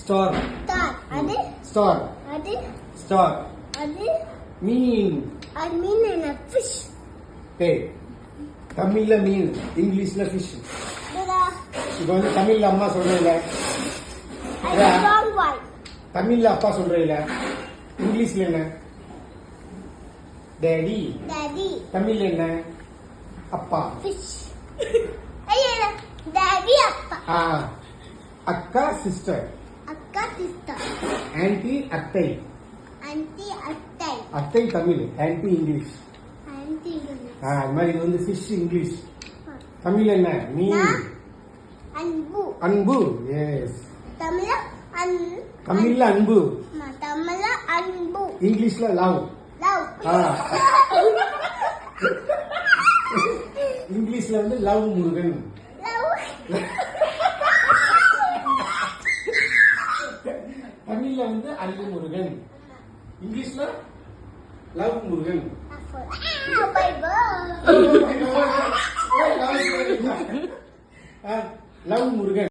Star Star. அது star அது star அது மீன் அது மீன் என்ன fish. டேய் தமிழ்ல மீன் இங்கிலீஷ்ல ஃபிஷ் இதுடா. இப்போ வந்து தமிழ்ல அம்மா சொல்றீங்க அது long one. தமிழ்ல அப்பா சொல்றீங்க இங்கிலீஷ்ல என்ன டேடி Daddy. தமிழ்ல என்ன அப்பா Fish. ஐயா Daddy அப்பா. ஆ அக்கா சிஸ்டர் அக்கா sister. ஆன்ட்டி அத்தை Auntie அத்தை. அத்தை தமிழ் ஆன்ட்டி இங்கிலீஷ் Auntie அது மாதிரி இது வந்து ஃபிஷ் இங்கிலீஷ் தமிழ்ல என்ன மீன் அன்பு. அன்பு எஸ் தமிழ தமிழ்ல அன்பு தமிழ அன்பு. இங்கிலீஷ்ல லவ் Love. இங்கிலீஷ்ல வந்து லவ் முருகன் Love. தமிழ்ல வந்து அன்பு முருகன் இங்கிலீஷ்ல love Murugan Bye bye. Love Murugan